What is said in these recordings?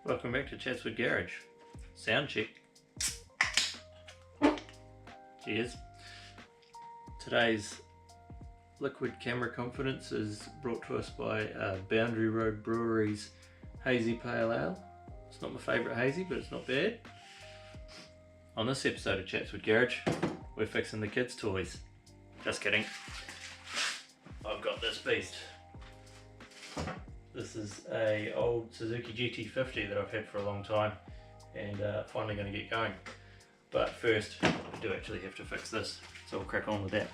Welcome back to Chatswood Garage. Sound check. Cheers. Today's liquid camera confidence is brought to us by Boundary Road Brewery's Hazy Pale Ale. It's not my favourite hazy, but it's not bad. On this episode of Chatswood Garage, we're fixing the kids' toys. Just kidding. I've got this beast. This is a old Suzuki GT50 that I've had for a long time and finally going to get going. But first, I do actually have to fix this, so we'll crack on with that.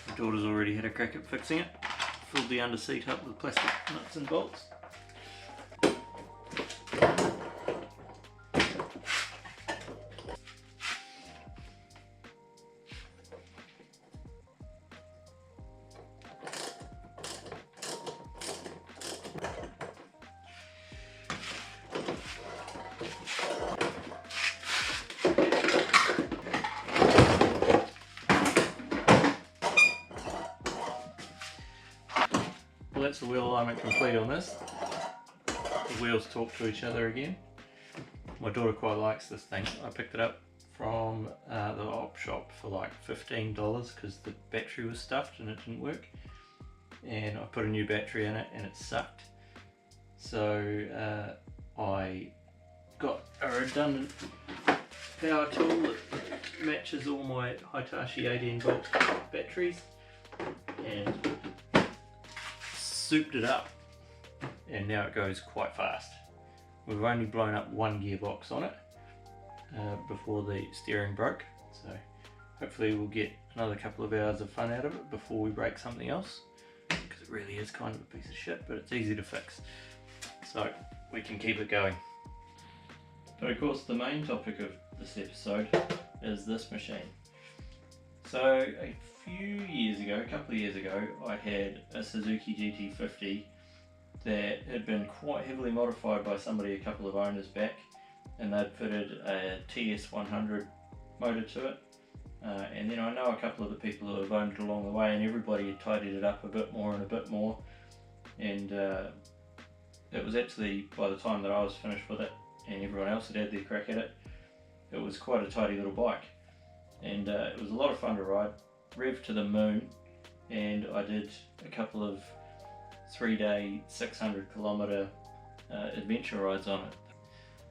My daughter's already had a crack at fixing it. Filled the under seat up with plastic nuts and bolts. Well, that's the wheel alignment complete on this. The wheels talk to each other again. My daughter quite likes this thing. I picked it up from the op shop for like $15 because the battery was stuffed and it didn't work. And I put a new battery in it and it sucked. So I got a redundant power tool that matches all my Hitachi 18 volt batteries and souped it up, and now it goes quite fast. We've only blown up one gearbox on it before the steering broke, so hopefully we'll get another couple of hours of fun out of it before we break something else, because it really is kind of a piece of shit, but it's easy to fix, so we can keep it going. But of course the main topic of this episode is this machine. So a couple of years ago, I had a Suzuki GT50 that had been quite heavily modified by somebody a couple of owners back, and they'd fitted a TS100 motor to it. And then I know a couple of the people who have owned it along the way, and everybody had tidied it up a bit more and a bit more. And it was actually, by the time that I was finished with it and everyone else had had their crack at it, it was quite a tidy little bike. And it was a lot of fun to ride. Rev to the moon, and I did a couple of 3-day 600 kilometre adventure rides on it.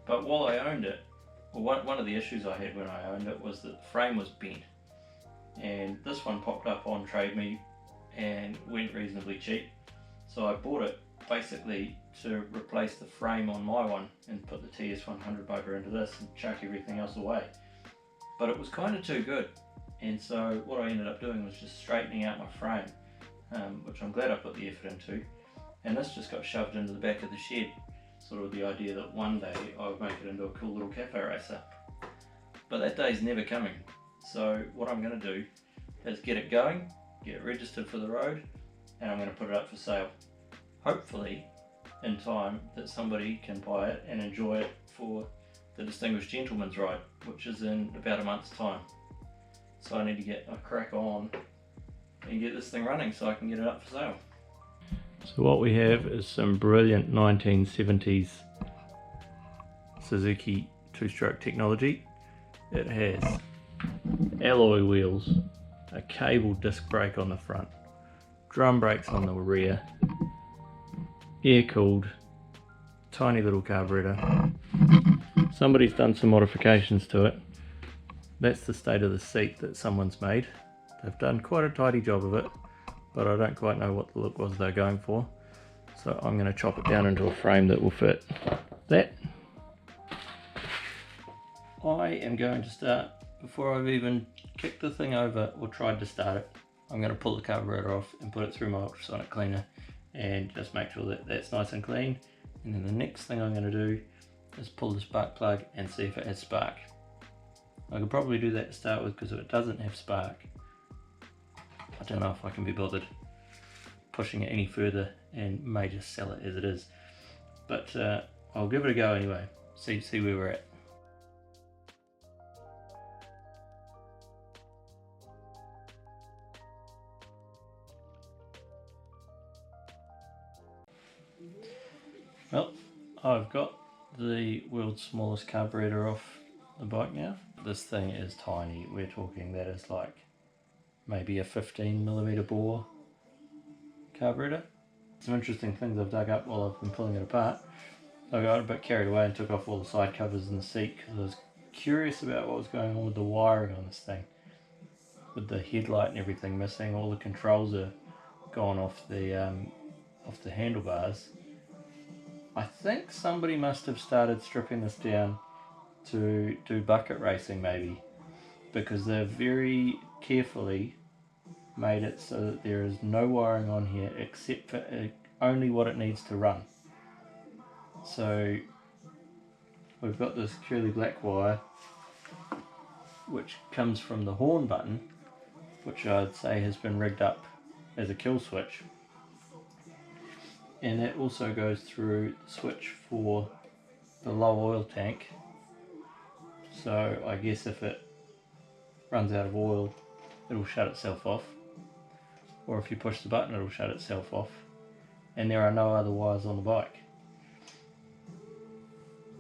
But while I owned it, well, one of the issues I had when I owned it was that the frame was bent, and this one popped up on Trade Me and went reasonably cheap, so I bought it basically to replace the frame on my one and put the TS100 motor into this and chuck everything else away. But it was kind of too good. And so what I ended up doing was just straightening out my frame, which I'm glad I put the effort into, and this just got shoved into the back of the shed, sort of the idea that one day I would make it into a cool little cafe racer. But that day's never coming, so what I'm going to do is get it going, get it registered for the road, and I'm going to put it up for sale. Hopefully in time that somebody can buy it and enjoy it for the Distinguished Gentleman's Ride, which is in about a month's time. So I need to get a crack on and get this thing running so I can get it up for sale. So what we have is some brilliant 1970s Suzuki two-stroke technology. It has alloy wheels, a cable disc brake on the front, drum brakes on the rear, air-cooled, tiny little carburetor. Somebody's done some modifications to it. That's the state of the seat that someone's made. They've done quite a tidy job of it, but I don't quite know what the look was they're going for. So I'm going to chop it down into a frame that will fit that. I am going to start, before I've even kicked the thing over or tried to start it, I'm going to pull the carburetor off and put it through my ultrasonic cleaner and just make sure that that's nice and clean. And then the next thing I'm going to do is pull the spark plug and see if it has spark. I could probably do that to start with, because if it doesn't have spark, I don't know if I can be bothered. pushing it any further and may just sell it as it is. But I'll give it a go anyway, see where we're at. Well, I've got the world's smallest carburetor off the bike now. This thing is tiny. We're talking that is like maybe a 15mm bore carburetor. Some interesting things I've dug up while I've been pulling it apart. I got a bit carried away and took off all the side covers in the seat because I was curious about what was going on with the wiring on this thing. With the headlight and everything missing, all the controls are gone off the handlebars. I think somebody must have started stripping this down to do bucket racing maybe, because they've very carefully made it so that there is no wiring on here except for only what it needs to run. So we've got this curly black wire which comes from the horn button, which I'd say has been rigged up as a kill switch, and that also goes through the switch for the low oil tank. So I guess if it runs out of oil, it'll shut itself off, or if you push the button it'll shut itself off, and there are no other wires on the bike.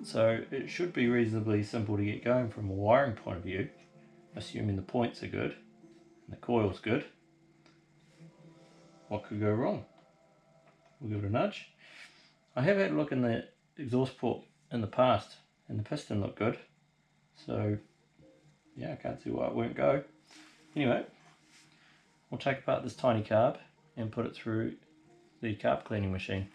So it should be reasonably simple to get going from a wiring point of view, assuming the points are good and the coil's good. What could go wrong? We'll give it a nudge. I have had a look in the exhaust port in the past and the piston looked good, so yeah, I can't see why it won't go. Anyway, we'll take apart this tiny carb and put it through the carb cleaning machine.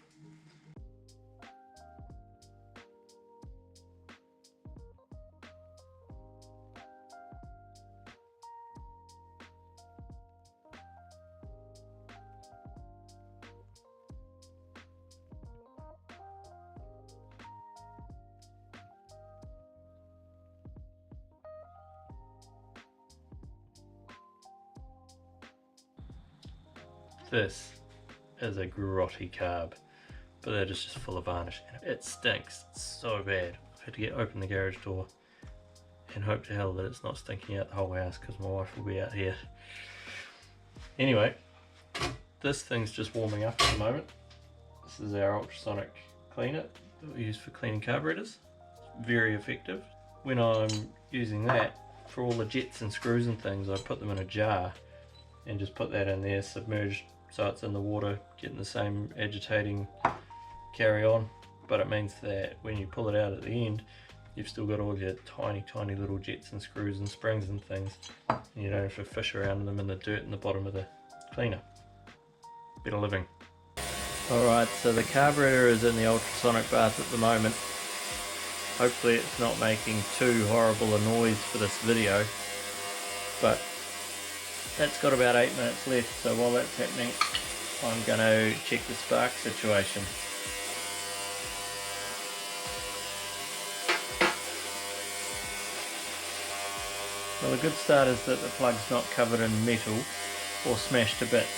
This is a grotty carb, but that is just full of varnish and it stinks so bad. I've had to open the garage door and hope to hell that it's not stinking out the whole house because my wife will be out here. Anyway, this thing's just warming up at the moment. This is our ultrasonic cleaner that we use for cleaning carburetors. It's very effective. When I'm using that, for all the jets and screws and things, I put them in a jar and just put that in there submerged so it's in the water, getting the same agitating carry on, but it means that when you pull it out at the end, you've still got all your tiny little jets and screws and springs and things, and you don't have to fish around them in the dirt in the bottom of the cleaner. Better living. Alright, so the carburetor is in the ultrasonic bath at the moment. Hopefully it's not making too horrible a noise for this video, but that's got about 8 minutes left, so while that's happening I'm going to check the spark situation. Well, the good start is that the plug's not covered in metal or smashed to bits.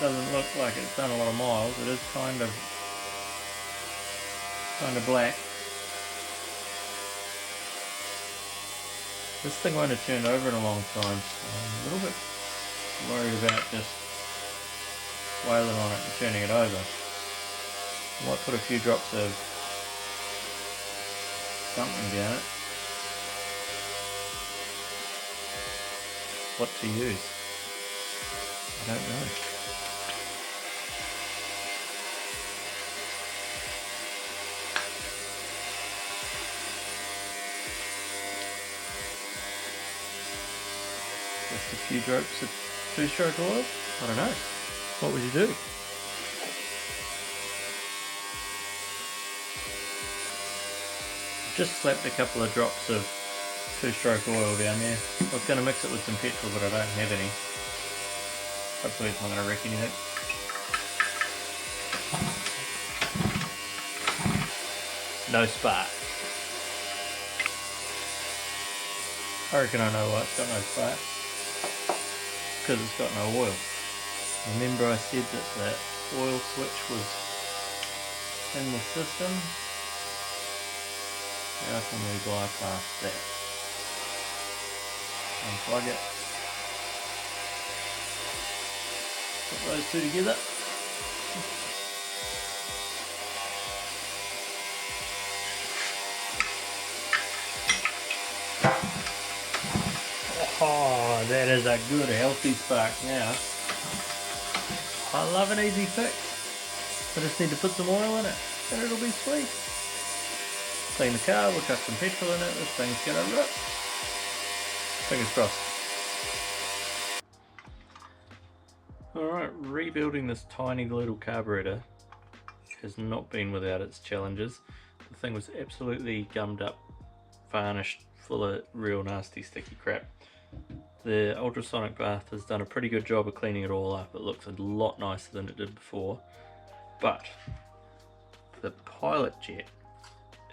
Doesn't look like it's done a lot of miles. It is kind of black. This thing won't have turned over in a long time, so I'm a little bit worried about just wailing on it and turning it over. I might put a few drops of something down it. What to use? I don't know. Just a few drops of two-stroke oil? I don't know. What would you do? Just slapped a couple of drops of two-stroke oil down there. I was going to mix it with some petrol, but I don't have any. Hopefully it's not going to wreck anything. No spark. I reckon I know why it's got no spark. Because it's got no oil. Remember I said that the oil switch was in the system? How can we bypass that? Unplug it. Put those two together. Oh, that is a good healthy spark now. I love an easy fix. I just need to put some oil in it and it'll be sweet. Clean the car, we'll chuck some petrol in it, this thing's gonna rip. Fingers crossed. Alright, rebuilding this tiny little carburetor has not been without its challenges. The thing was absolutely gummed up, varnished, full of real nasty sticky crap. The ultrasonic bath has done a pretty good job of cleaning it all up. It looks a lot nicer than it did before. But the pilot jet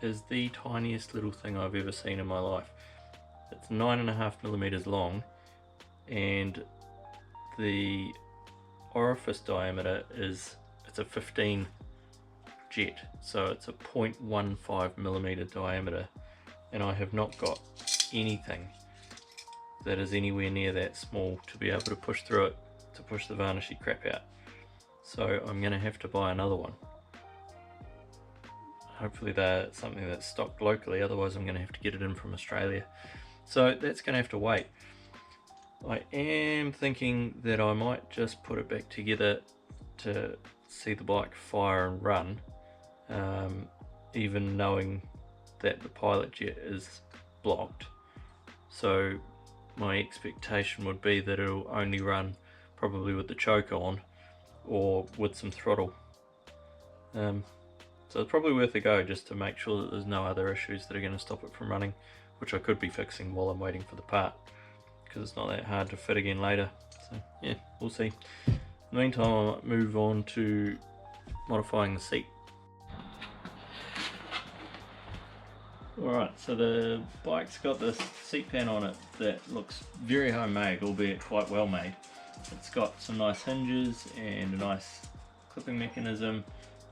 is the tiniest little thing I've ever seen in my life. It's 9.5mm long and the orifice diameter is, it's a 15 jet, so it's a 0.15mm diameter, and I have not got anything that is anywhere near that small to be able to push through it to push the varnishy crap out. So I'm going to have to buy another one. Hopefully they're something that's stocked locally, otherwise I'm going to have to get it in from Australia. So that's going to have to wait. I am thinking that I might just put it back together to see the bike fire and run, even knowing that the pilot jet is blocked. So my expectation would be that it'll only run probably with the choke on or with some throttle. So it's probably worth a go just to make sure that there's no other issues that are going to stop it from running, which I could be fixing while I'm waiting for the part, because it's not that hard to fit again later. So yeah, we'll see. In the meantime, I might move on to modifying the seat. Alright, so the bike's got this seat pan on it that looks very homemade, albeit quite well made. It's got some nice hinges and a nice clipping mechanism,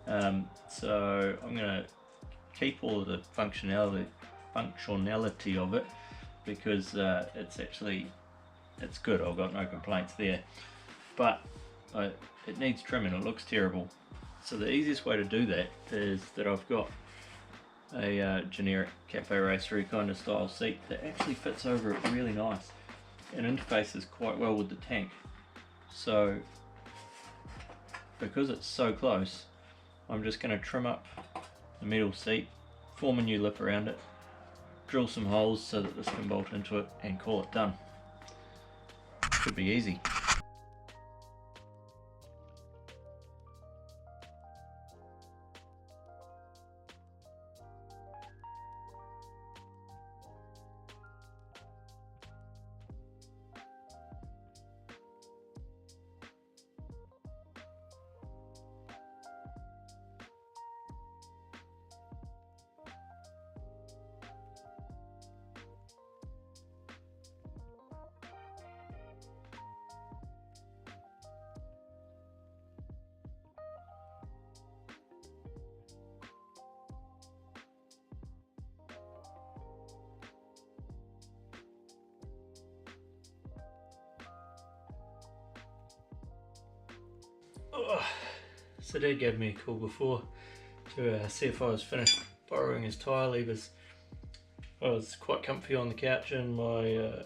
so I'm going to keep all of the functionality of it, because it's good. I've got no complaints there, but it needs trimming. It looks terrible. So the easiest way to do that is that I've got a generic cafe racery kind of style seat that actually fits over it really nice and interfaces quite well with the tank. So because it's so close, I'm just going to trim up the metal seat, form a new lip around it, drill some holes so that this can bolt into it, and call it done. Should be easy. So Dad gave me a call before to see if I was finished borrowing his tyre levers. I was quite comfy on the couch in my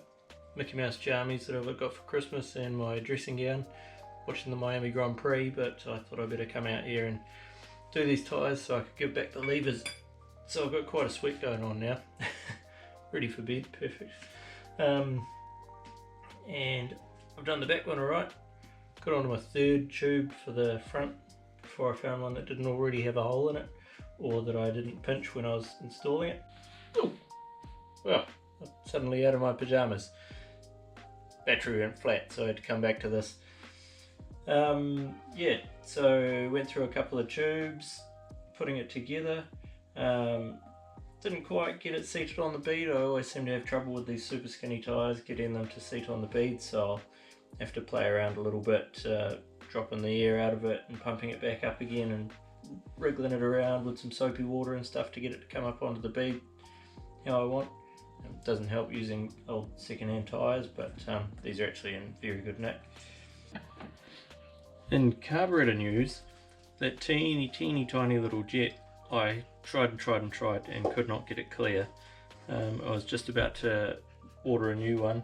Mickey Mouse jammies that I've got for Christmas and my dressing gown, watching the Miami Grand Prix, but I thought I'd better come out here and do these tyres so I could give back the levers. So I've got quite a sweat going on now. Ready for bed, perfect. And I've done the back one alright. Got onto my third tube for the front before I found one that didn't already have a hole in it, or that I didn't pinch when I was installing it. Oh, well, I'm suddenly out of my pyjamas. Battery went flat, so I had to come back to this. Yeah, so went through a couple of tubes, putting it together. Didn't quite get it seated on the bead. I always seem to have trouble with these super skinny tyres getting them to seat on the bead, so I'll have to play around a little bit, dropping the air out of it and pumping it back up again and wriggling it around with some soapy water and stuff to get it to come up onto the bead how I want. It doesn't help using old second-hand tyres, but these are actually in very good nick. In carburetor news, that teeny tiny little jet, I tried and could not get it clear. I was just about to order a new one,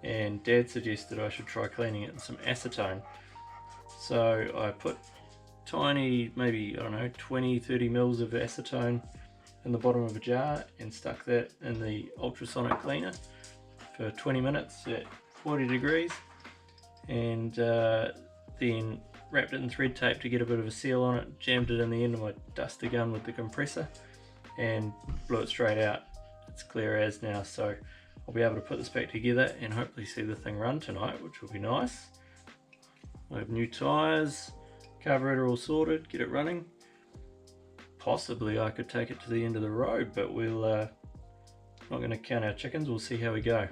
and Dad suggested I should try cleaning it in some acetone. So I put tiny, maybe, I don't know, 20-30 mils of acetone in the bottom of a jar and stuck that in the ultrasonic cleaner for 20 minutes at 40 degrees, and then wrapped it in thread tape to get a bit of a seal on it, jammed it in the end of my duster gun with the compressor and blew it straight out. It's clear as now, so I'll be able to put this back together and hopefully see the thing run tonight, which will be nice. I have new tyres, carburetor all sorted, get it running. Possibly I could take it to the end of the road, but we'll not going to count our chickens, we'll see how we go.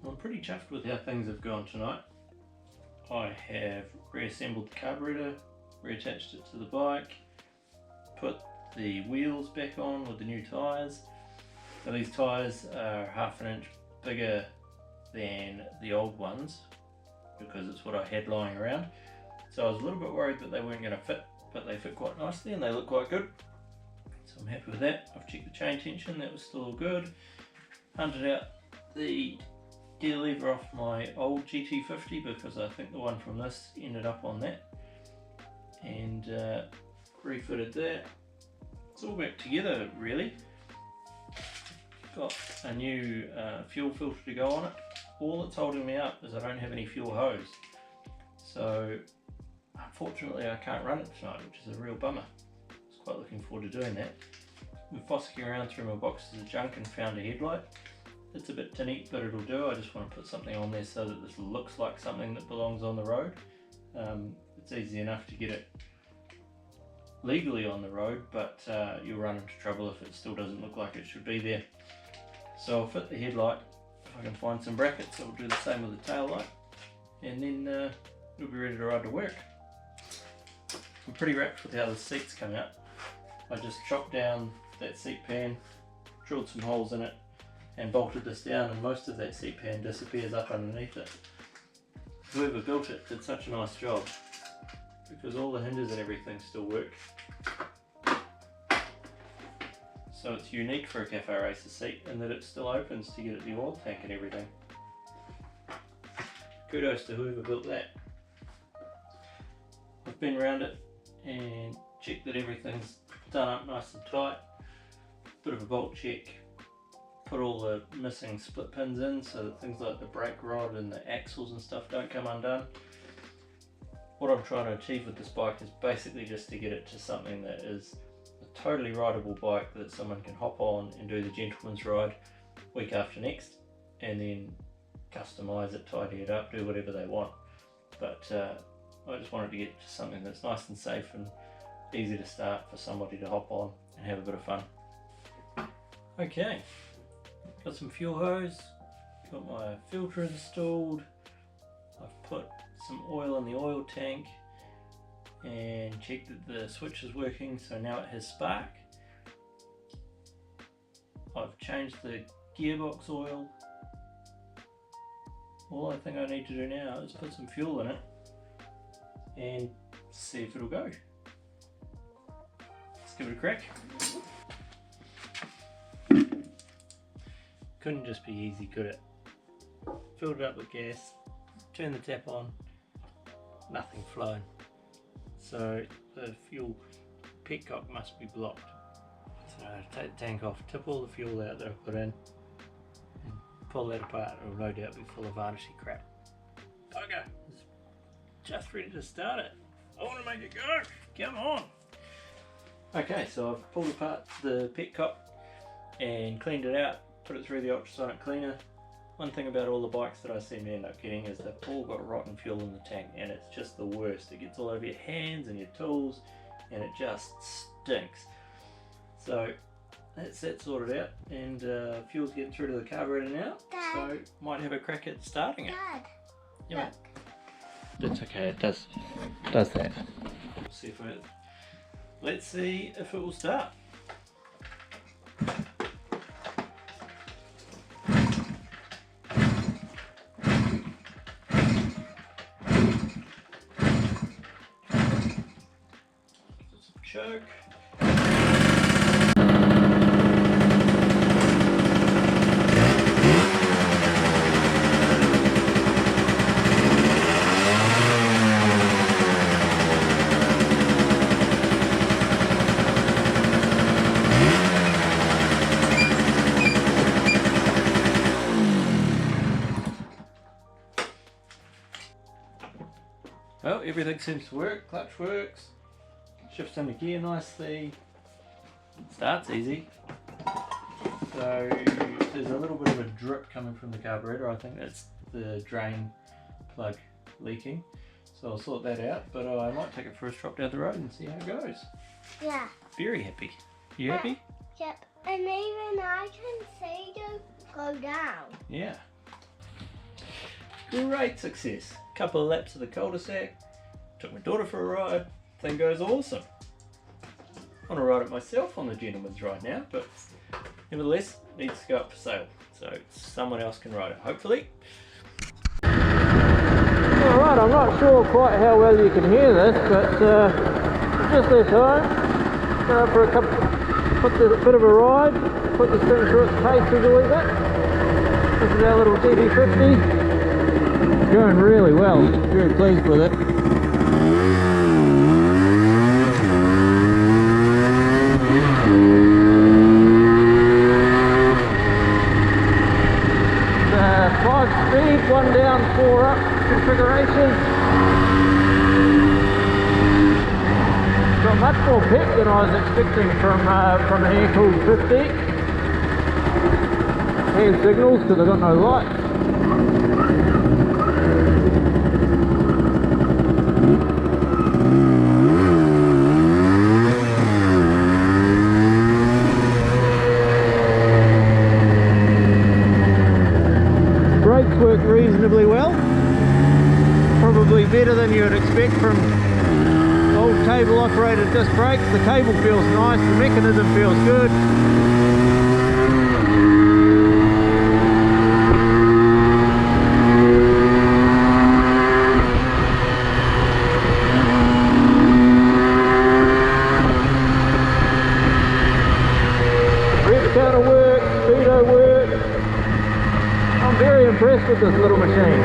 I'm pretty chuffed with how things have gone tonight. I have reassembled the carburetor, reattached it to the bike, put the wheels back on with the new tyres. Now these tyres are half an inch bigger than the old ones because it's what I had lying around. So I was a little bit worried that they weren't going to fit, but they fit quite nicely and they look quite good. So I'm happy with that. I've checked the chain tension, that was still all good. Hunted out the gear lever off my old GT50 because I think the one from this ended up on that, and refitted that. It's all back together really. Got a new fuel filter to go on it. All that's holding me up is I don't have any fuel hose, so unfortunately I can't run it tonight, which is a real bummer. I was quite looking forward to doing that. Been fossicking around through my boxes of junk and found a headlight. It's a bit tinny, but it'll do. I just want to put something on there so that this looks like something that belongs on the road. It's easy enough to get it legally on the road, but you'll run into trouble if it still doesn't look like it should be there. So I'll fit the headlight. If I can find some brackets, I'll do the same with the tail light, and then it'll be ready to ride to work. I'm pretty wrapped with how the seats come out. I just chopped down that seat pan, drilled some holes in it, and bolted this down, and most of that seat pan disappears up underneath it. Whoever built it did such a nice job because all the hinges and everything still work. So it's unique for a Cafe Racer seat in that it still opens to get at the oil tank and everything. Kudos to whoever built that. I've been around it and checked that everything's done up nice and tight. Bit of a bolt check. Put all the missing split pins in so that things like the brake rod and the axles and stuff don't come undone. What I'm trying to achieve with this bike is basically just to get it to something that is a totally rideable bike that someone can hop on and do the gentleman's ride week after next, and then customise it, tidy it up, do whatever they want. But I just wanted to get to something that's nice and safe and easy to start for somebody to hop on and have a bit of fun. Okay. Got some fuel hose, got my filter installed, I've put some oil in the oil tank and checked that the switch is working, so now it has spark. I've changed the gearbox oil. All I think I need to do now is put some fuel in it and see if it'll go. Let's give it a crack. Couldn't just be easy, could it? Filled it up with gas, turned the tap on, nothing flowing. So the fuel petcock must be blocked. So take the tank off, tip all the fuel out that I put in, and pull that apart. It'll no doubt be full of varnishy crap. Bugger! It's just ready to start it. I want to make it go! Come on! Okay, so I've pulled apart the petcock and cleaned it out, put it through the ultrasonic cleaner. One thing about all the bikes that I seem to end up getting is they've all got rotten fuel in the tank, and it's just the worst. It gets all over your hands and your tools, and it just stinks. So that's that sorted out, and fuel's getting through to the carburetor now. Dad. So might have a crack at starting it. Dad, Yeah, look. that's okay. It does that. Let's see if it will start. Choke. Well, everything seems to work. Clutch works. Shifts into gear nicely, starts easy. So there's a little bit of a drip coming from the carburetor. I think that's the drain plug leaking. So I'll sort that out, but I might take it for a trot down the road and see how it goes. Yeah. Very happy. You happy? Yep. And even I can see them go down. Yeah. Great success. Couple of laps of the cul-de-sac. Took my daughter for a ride. Thing goes awesome. I want to ride it myself on the gentleman's ride now, but nevertheless, it needs to go up for sale. So someone else can ride it, hopefully. Alright, I'm not sure quite how well you can hear this, but just this home, for a couple, put a bit of a ride, put this thing through its paces a wee bit. This is our little GT50. It's going really well, very pleased with it. One down, 4 up configuration. Got much more pep than I was expecting from an air-cooled 50. Hand signals because I've got no lights. Work reasonably well, probably better than you would expect from old cable operated disc brakes. The cable feels nice, the mechanism feels good. Rev counter works, speedo works. I'm very impressed with this little machine.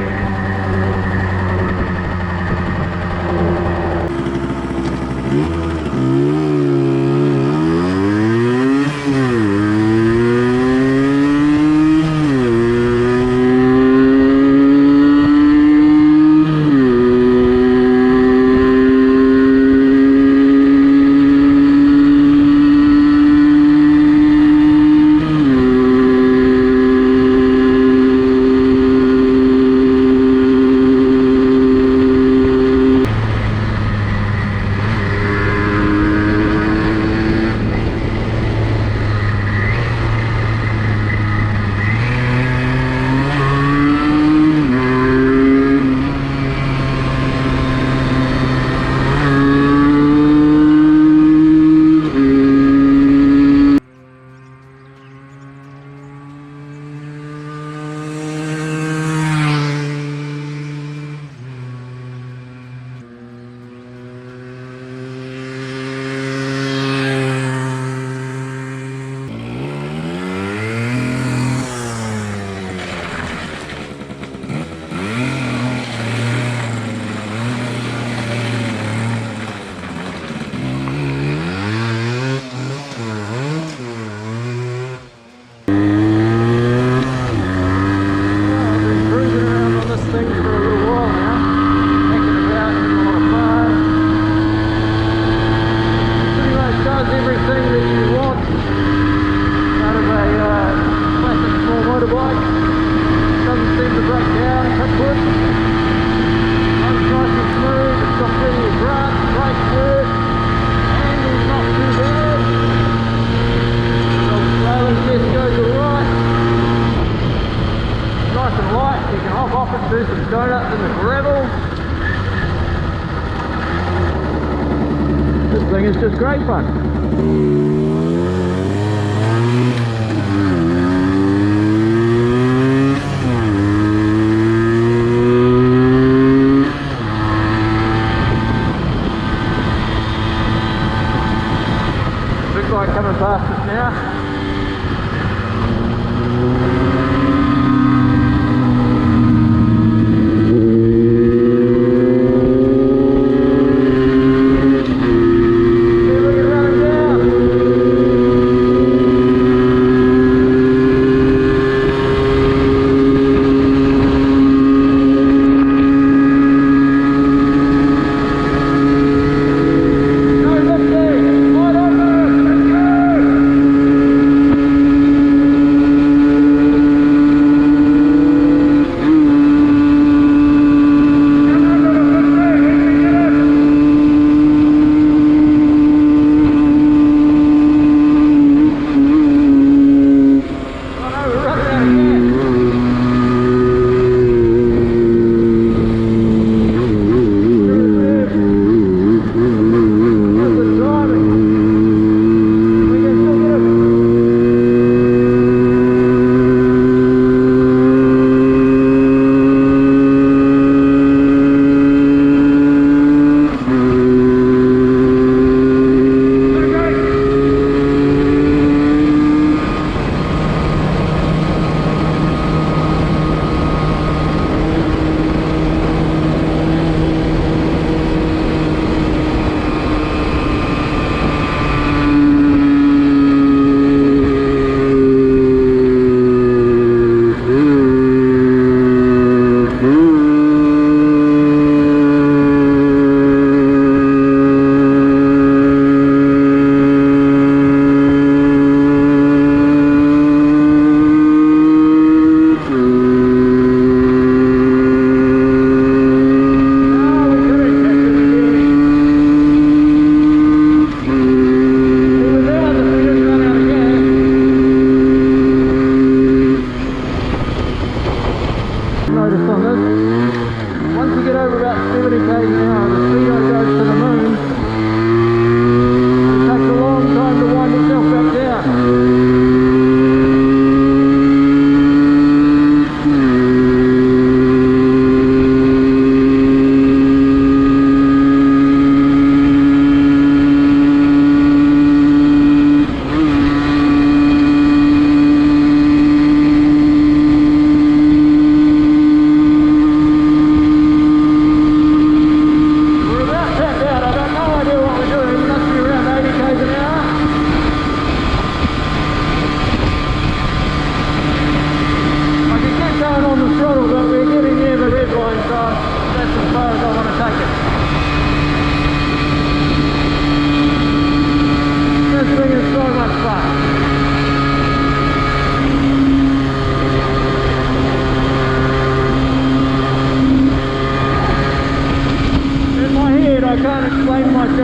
great fun. Looks like coming past us now.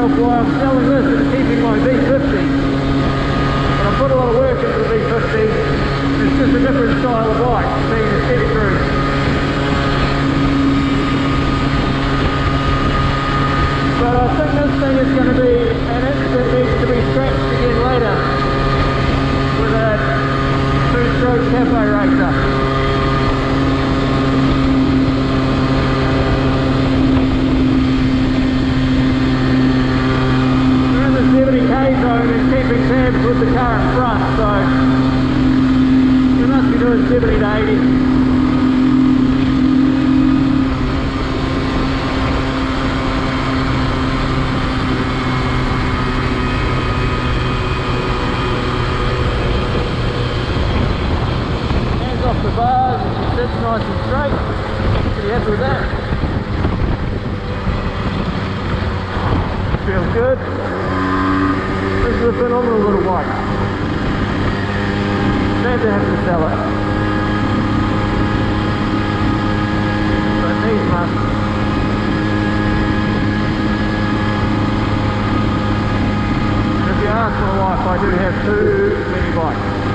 Why I'm selling this and keeping my V50. But I put a lot of work into the V50. It's just a different style of bike, being a steady cruise. But I think this thing is going to be an engine that needs to be scratched again later with a 2-stroke cafe racer. Zone is keeping tabs with the car in front, so we must be doing 70 to 80. Hands off the bars, and she sits nice and straight. Pretty happy with that. Feels good. This is a phenomenal little bike. Sad to have to sell it. But needs must. And if you ask my wife, I do have 2 mini bikes.